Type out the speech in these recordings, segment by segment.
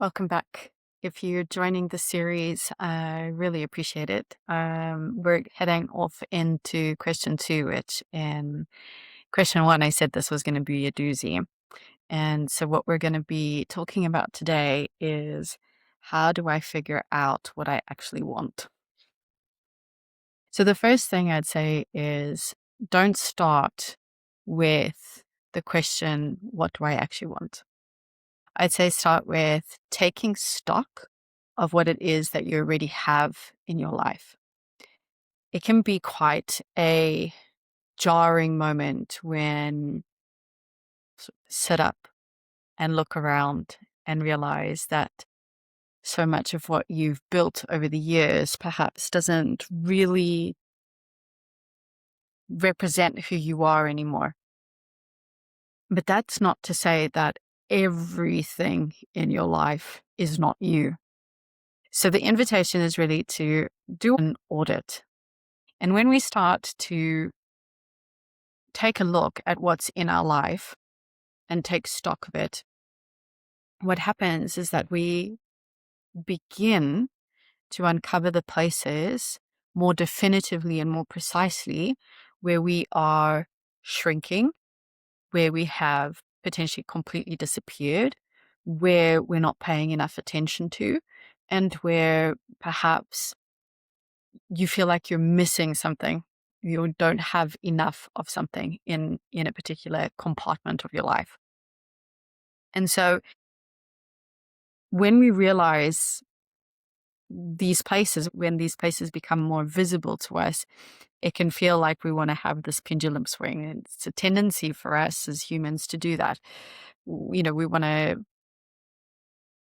Welcome back. If you're joining the series, I really appreciate it. We're heading off into question two, which in question one, I said this was going to be a doozy. And so, what we're going to be talking about today is how do I figure out what I actually want? So, the first thing I'd say is don't start with the question, what do I actually want? I'd say start with taking stock of what it is that you already have in your life. It can be quite a jarring moment when sit up and look around and realize that so much of what you've built over the years perhaps doesn't really represent who you are anymore. But that's not to say that everything in your life is not you. So the invitation is really to do an audit. And when we start to take a look at what's in our life and take stock of it, what happens is that we begin to uncover the places more definitively and more precisely where we are shrinking, where we have potentially completely disappeared, where we're not paying enough attention to, and where perhaps you feel like you're missing something. You don't have enough of something in a particular compartment of your life. And so when we realize these places, when these places become more visible to us, it can feel like we want to have this pendulum swing. And it's a tendency for us as humans to do that. We want to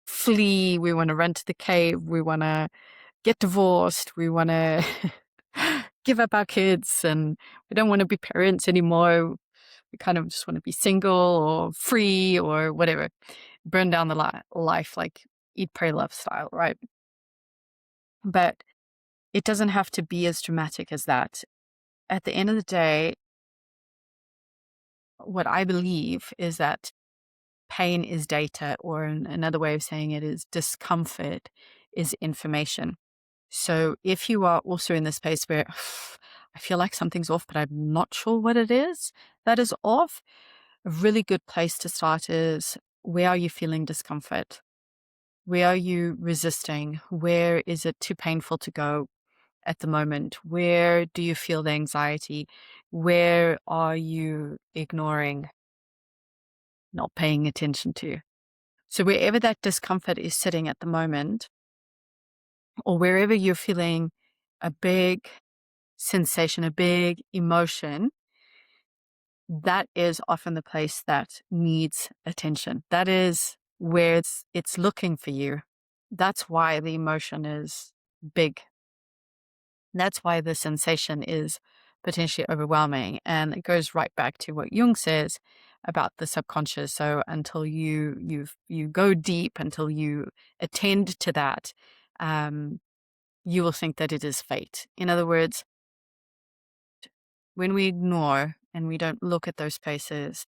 flee, we want to run to the cave, we want to get divorced, we want to give up our kids, and we don't want to be parents anymore. We kind of just want to be single or free or whatever, burn down the life, like eat, pray, love style, right? But it doesn't have to be as dramatic as that. At the end of the day, what I believe is that pain is data, or another way of saying it is discomfort is information. So if you are also in the space where I feel like something's off, but I'm not sure what it is that is off, a really good place to start is, where are you feeling discomfort? Where are you resisting? Where is it too painful to go at the moment? Where do you feel the anxiety? Where are you ignoring, not paying attention to? So wherever that discomfort is sitting at the moment, or wherever you're feeling a big sensation, a big emotion, that is often the place that needs attention. That is where it's looking for you. That's why the emotion is big. That's why the sensation is potentially overwhelming. And it goes right back to what Jung says about the subconscious. So until you go deep, until you attend to that, you will think that it is fate. In other words, when we ignore and we don't look at those spaces,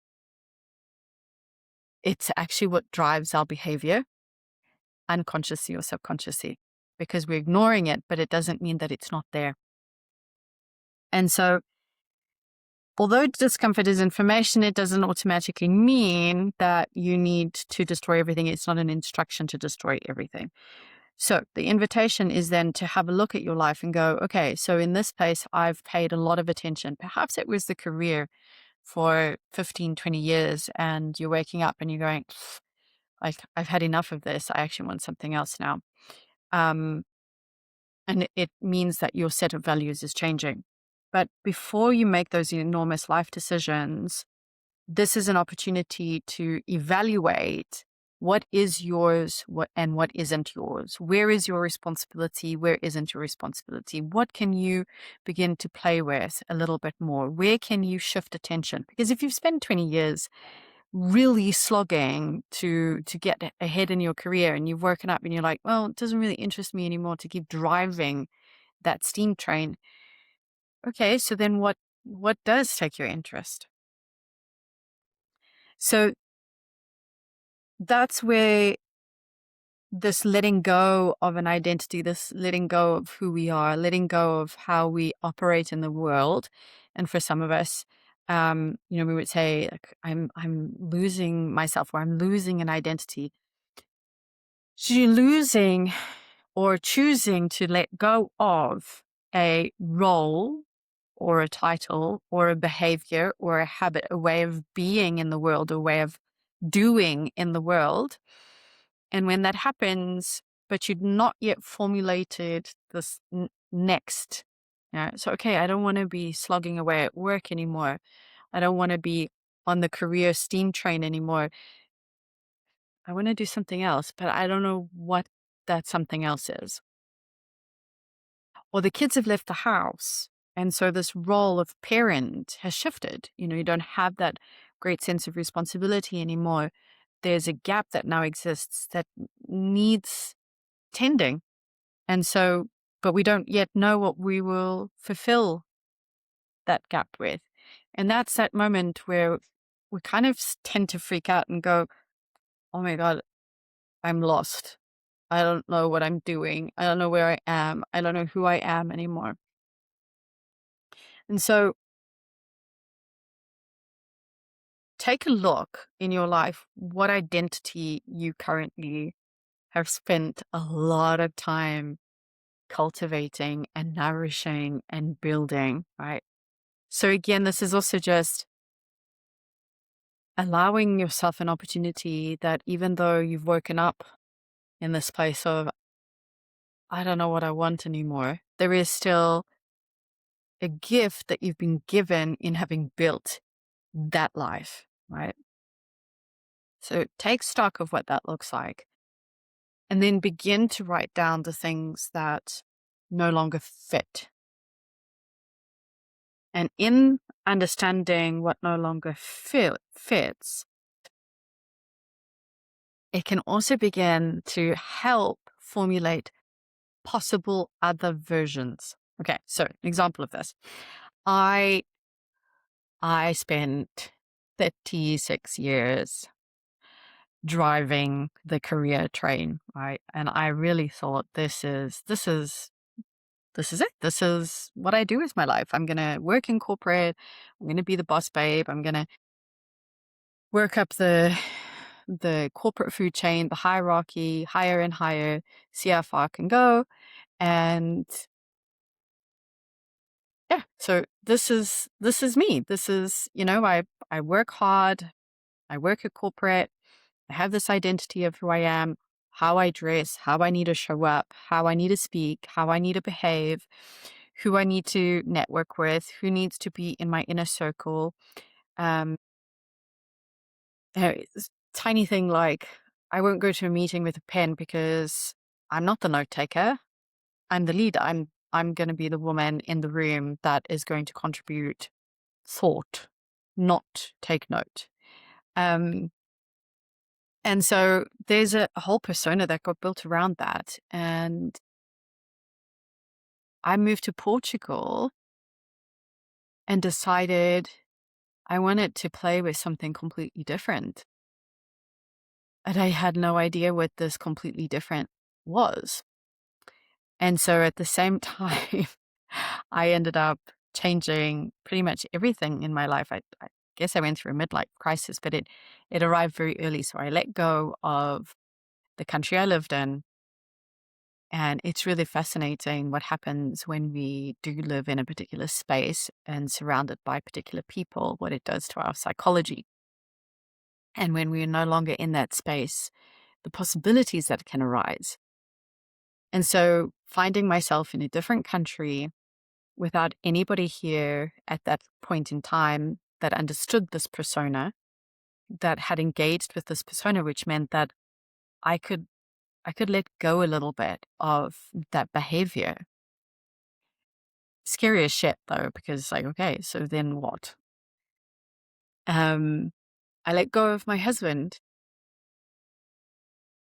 it's actually what drives our behavior, unconsciously or subconsciously, because we're ignoring it, but it doesn't mean that it's not there. And so, although discomfort is information, it doesn't automatically mean that you need to destroy everything. It's not an instruction to destroy everything. So the invitation is then to have a look at your life and go, okay, so in this place, I've paid a lot of attention. Perhaps it was the career for 15, 20 years, and you're waking up and you're going, like, I've had enough of this. I actually want something else now. Um, and it means that your set of values is changing. But before you make those enormous life decisions, this is an opportunity to evaluate what is yours, and what isn't yours. Where is your responsibility? Where isn't your responsibility? What can you begin to play with a little bit more? Where can you shift attention? Because if you've spent 20 years really slogging to get ahead in your career, and you've woken up and you're like, well, it doesn't really interest me anymore to keep driving that steam train. Okay, so then what does take your interest? So that's where this letting go of an identity, this letting go of who we are, letting go of how we operate in the world. And for some of us, we would say, like, I'm losing myself, or I'm losing an identity. So you're losing or choosing to let go of a role or a title or a behavior or a habit, a way of being in the world, a way of doing in the world. And when that happens, but you'd not yet formulated this next, so, okay, I don't want to be slogging away at work anymore. I don't want to be on the career steam train anymore. I want to do something else, but I don't know what that something else is. Or the kids have left the house. And so this role of parent has shifted. You don't have that great sense of responsibility anymore. There's a gap that now exists that needs tending. And so, but we don't yet know what we will fulfill that gap with. And that's that moment where we kind of tend to freak out and go, oh my God, I'm lost. I don't know what I'm doing. I don't know where I am. I don't know who I am anymore. And so take a look in your life what identity you currently have spent a lot of time cultivating and nourishing and building, right? So again, this is also just allowing yourself an opportunity that even though you've woken up in this place of, I don't know what I want anymore, there is still a gift that you've been given in having built that life, right? So take stock of what that looks like and then begin to write down the things that no longer fit. And in understanding what no longer fits, it can also begin to help formulate possible other versions. Okay, so an example of this. I spent 36 years driving the career train, right? And I really thought this is it. This is what I do with my life. I'm gonna work in corporate. I'm gonna be the boss babe. I'm gonna work up the corporate food chain, the hierarchy, higher and higher, see how far I can go. And yeah, so this is me. This is, I work hard, I work at corporate, I have this identity of who I am, how I dress, how I need to show up, how I need to speak, how I need to behave, who I need to network with, who needs to be in my inner circle. Um, Tiny thing like I won't go to a meeting with a pen because I'm not the note taker. I'm the leader. I'm going to be the woman in the room that is going to contribute thought, not take note. And so there's a whole persona that got built around that. And I moved to Portugal and decided I wanted to play with something completely different. And I had no idea what this completely different was. And so at the same time, I ended up changing pretty much everything in my life. I guess I went through a midlife crisis, but it arrived very early. So I let go of the country I lived in. And it's really fascinating what happens when we do live in a particular space and surrounded by particular people, what it does to our psychology. And when we are no longer in that space, the possibilities that can arise. And so finding myself in a different country without anybody here at that point in time that understood this persona, that had engaged with this persona, which meant that I could let go a little bit of that behavior. Scary as shit though, because like, okay, so then what? I let go of my husband.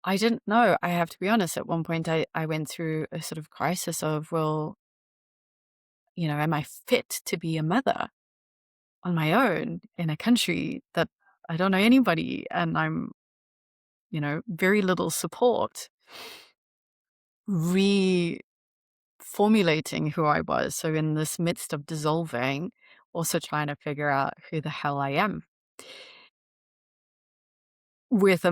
I didn't know. I have to be honest. At one point, I went through a sort of crisis of, well, am I fit to be a mother on my own in a country that I don't know anybody and I'm, very little support? reformulating who I was. So in this midst of dissolving, also trying to figure out who the hell I am with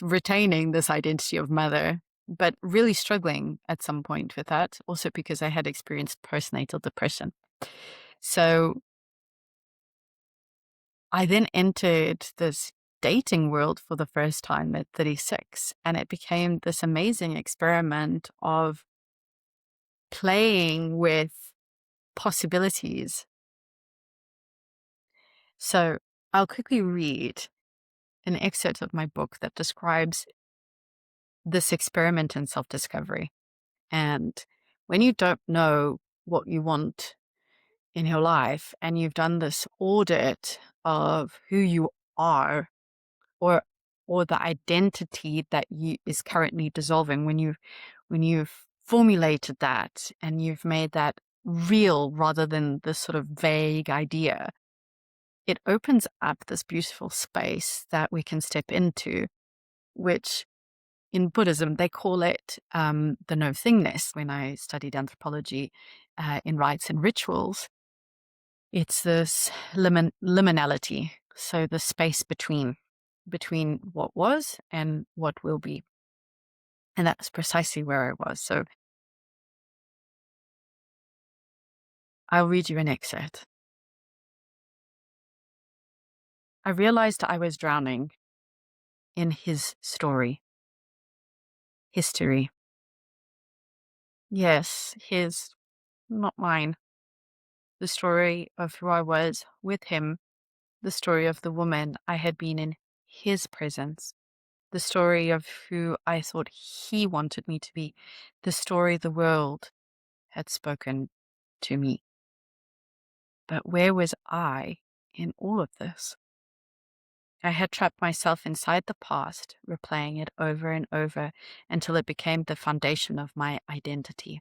retaining this identity of mother, but really struggling at some point with that, also because I had experienced postnatal depression. So I then entered this dating world for the first time at 36, and it became this amazing experiment of playing with possibilities. So I'll quickly read an excerpt of my book that describes this experiment in self-discovery. And when you don't know what you want in your life and you've done this audit of who you are, or the identity that is currently dissolving, when you've formulated that and you've made that real rather than this sort of vague idea, it opens up this beautiful space that we can step into, which in Buddhism, they call it the no-thingness. When I studied anthropology in rites and rituals, it's this liminality, so the space between what was and what will be. And that's precisely where I was. So I'll read you an excerpt. I realized I was drowning in his story, history. Yes, his, not mine. The story of who I was with him, the story of the woman I had been in his presence, the story of who I thought he wanted me to be, the story the world had spoken to me. But where was I in all of this? I had trapped myself inside the past, replaying it over and over until it became the foundation of my identity.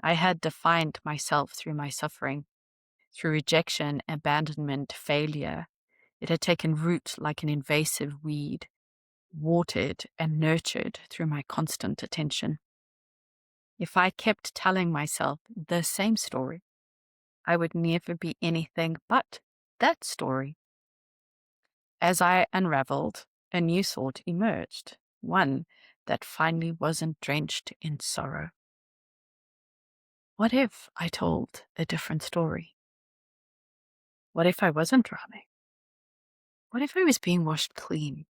I had defined myself through my suffering, through rejection, abandonment, failure. It had taken root like an invasive weed, watered and nurtured through my constant attention. If I kept telling myself the same story, I would never be anything but that story. As I unraveled, a new thought emerged, one that finally wasn't drenched in sorrow. What if I told a different story? What if I wasn't drowning? What if I was being washed clean?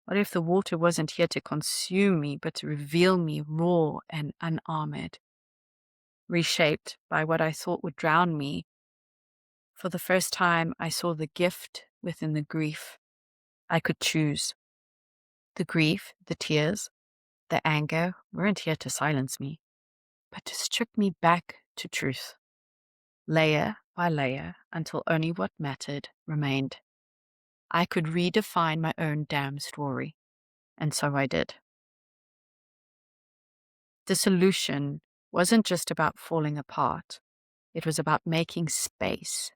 What if the water wasn't here to consume me, but to reveal me raw and unarmored, reshaped by what I thought would drown me? For the first time, I saw the gift within the grief. I could choose. The grief, the tears, the anger weren't here to silence me, but to strip me back to truth, layer by layer, until only what mattered remained. I could redefine my own damn story, and so I did. Dissolution wasn't just about falling apart, it was about making space.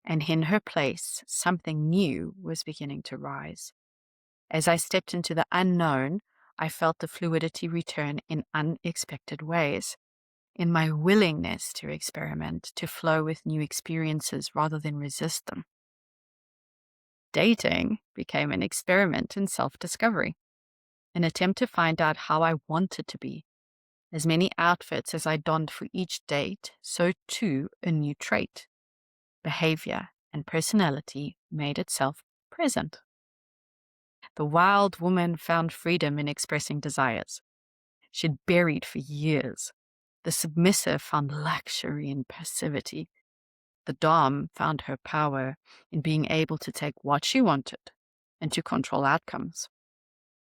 And in her place, something new was beginning to rise. As I stepped into the unknown, I felt the fluidity return in unexpected ways, in my willingness to experiment, to flow with new experiences rather than resist them. Dating became an experiment in self-discovery, an attempt to find out how I wanted to be. As many outfits as I donned for each date, so too a new trait, behavior, and personality made itself present. The wild woman found freedom in expressing desires she'd buried for years. The submissive found luxury in passivity. The dom found her power in being able to take what she wanted and to control outcomes.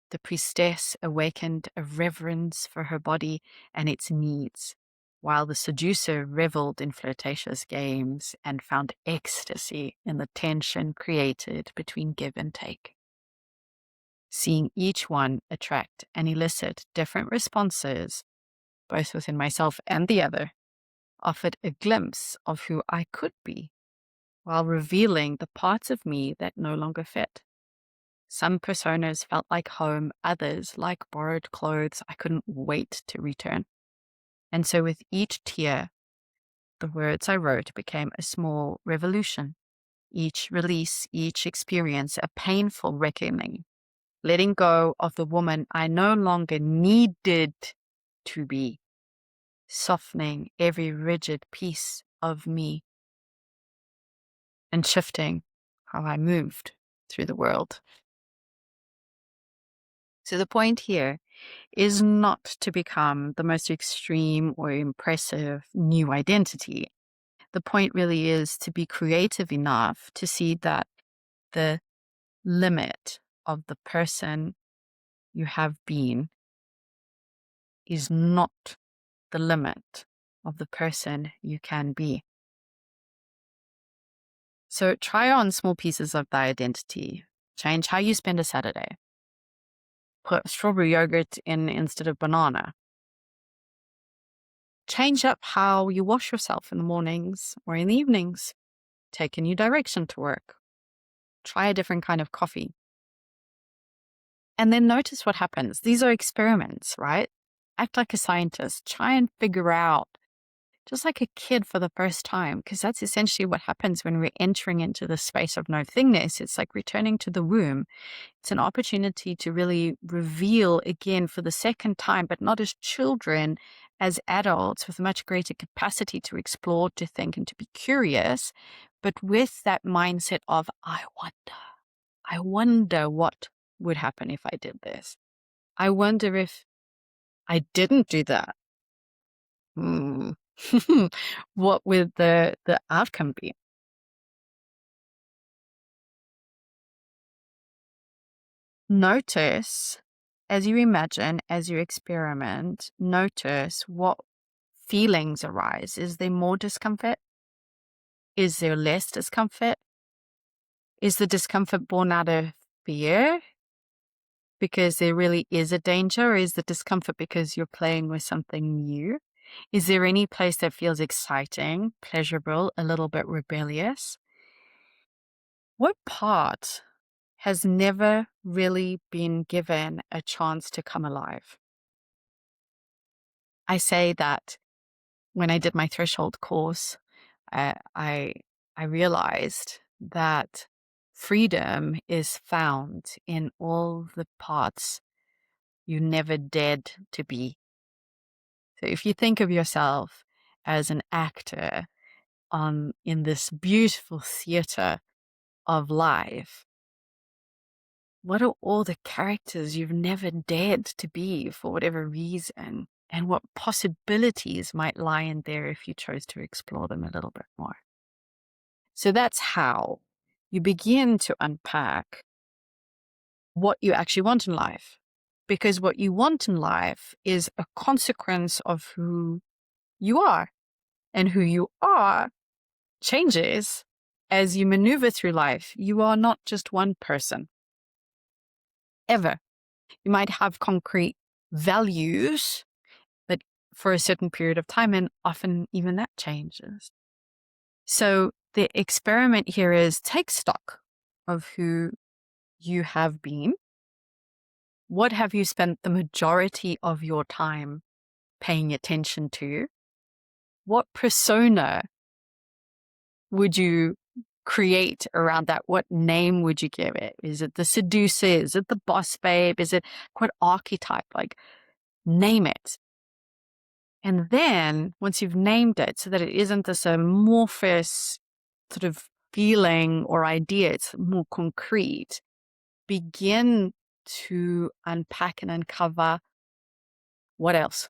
The priestess awakened a reverence for her body and its needs, while the seducer reveled in flirtatious games and found ecstasy in the tension created between give and take. Seeing each one attract and elicit different responses, both within myself and the other, offered a glimpse of who I could be, while revealing the parts of me that no longer fit. Some personas felt like home, others like borrowed clothes I couldn't wait to return. And so with each tier, the words I wrote became a small revolution. Each release, each experience, a painful reckoning, letting go of the woman I no longer needed to be, softening every rigid piece of me and shifting how I moved through the world. So the point here is not to become the most extreme or impressive new identity. The point really is to be creative enough to see that the limit of the person you have been is not the limit of the person you can be. So try on small pieces of the identity. Change how you spend a Saturday. Put strawberry yogurt in instead of banana. Change up how you wash yourself in the mornings or in the evenings. Take a new direction to work. Try a different kind of coffee. And then notice what happens. These are experiments, right? Act like a scientist. Try and figure out, just like a kid for the first time, because that's essentially what happens when we're entering into the space of no thingness. It's like returning to the womb. It's an opportunity to really reveal again for the second time, but not as children, as adults with much greater capacity to explore, to think, and to be curious, but with that mindset of, I wonder what would happen if I did this. I wonder if I didn't do that. What would the outcome be? Notice as you imagine, as you experiment, notice what feelings arise. Is there more discomfort? Is there less discomfort? Is the discomfort born out of fear because there really is a danger? Or is the discomfort because you're playing with something new? Is there any place that feels exciting, pleasurable, a little bit rebellious? What part has never really been given a chance to come alive? I say that when I did my threshold course, I, I, I realized that freedom is found in all the parts you never dared to be. So if you think of yourself as an actor in this beautiful theater of life, what are all the characters you've never dared to be for whatever reason? And what possibilities might lie in there if you chose to explore them a little bit more? So that's how you begin to unpack what you actually want in life. Because what you want in life is a consequence of who you are. And who you are changes as you maneuver through life. You are not just one person, ever. You might have concrete values, but for a certain period of time, and often even that changes. So the experiment here is take stock of who you have been. What have you spent the majority of your time paying attention to? What persona would you create around that? What name would you give it? Is it the seducer? Is it the boss babe? Is it what archetype? Like, name it. And then once you've named it so that it isn't this amorphous sort of feeling or idea, it's more concrete, begin to unpack and uncover what else?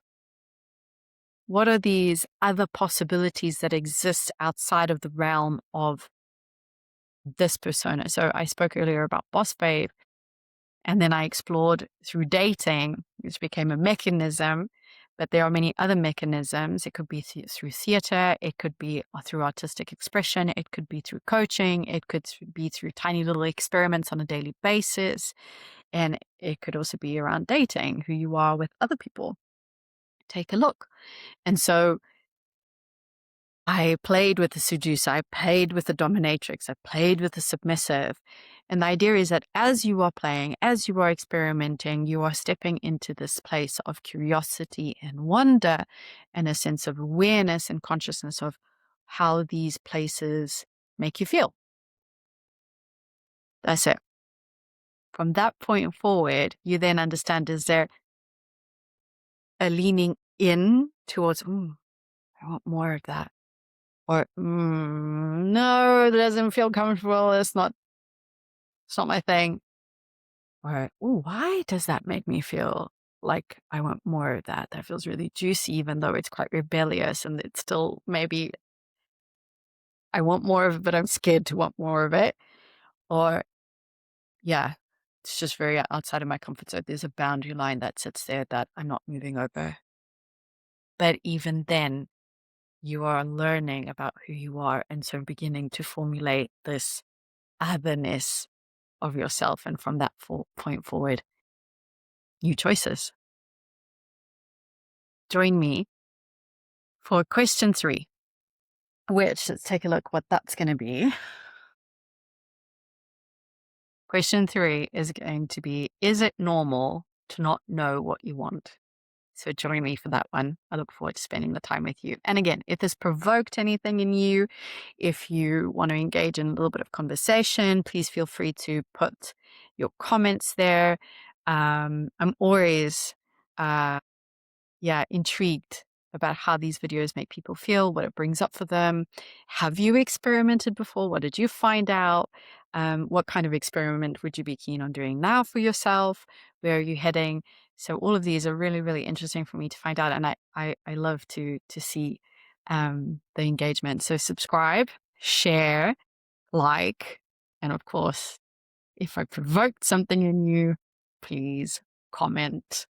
What are these other possibilities that exist outside of the realm of this persona? So I spoke earlier about boss babe, and then I explored through dating, which became a mechanism, but there are many other mechanisms. It could be through theater, it could be through artistic expression, it could be through coaching, it could be through tiny little experiments on a daily basis, and it could also be around dating, who you are with other people. Take a look. And so I played with the seducer, I played with the dominatrix, I played with the submissive. And the idea is that as you are playing, as you are experimenting, you are stepping into this place of curiosity and wonder and a sense of awareness and consciousness of how these places make you feel. That's it. From that point forward, you then understand, is there a leaning in towards, I want more of that. Or, no, it doesn't feel comfortable. It's not my thing. Or, why does that make me feel like I want more of that? That feels really juicy, even though it's quite rebellious and it's still maybe I want more of it, but I'm scared to want more of it. Or, yeah, it's just very outside of my comfort zone. There's a boundary line that sits there that I'm not moving over. But even then, you are learning about who you are. And so beginning to formulate this otherness of yourself. And from that point forward, new choices. Join me for question 3, which let's take a look what that's going to be. Question 3 is going to be, is it normal to not know what you want? So join me for that one. I look forward to spending the time with you. And again, if this provoked anything in you, if you want to engage in a little bit of conversation, please feel free to put your comments there. I'm always, intrigued about how these videos make people feel, what it brings up for them. Have you experimented before? What did you find out? What kind of experiment would you be keen on doing now for yourself? Where are you heading? So all of these are really, really interesting for me to find out. And I love to see the engagement. So subscribe, share, like, and of course, if I provoked something in you, please comment.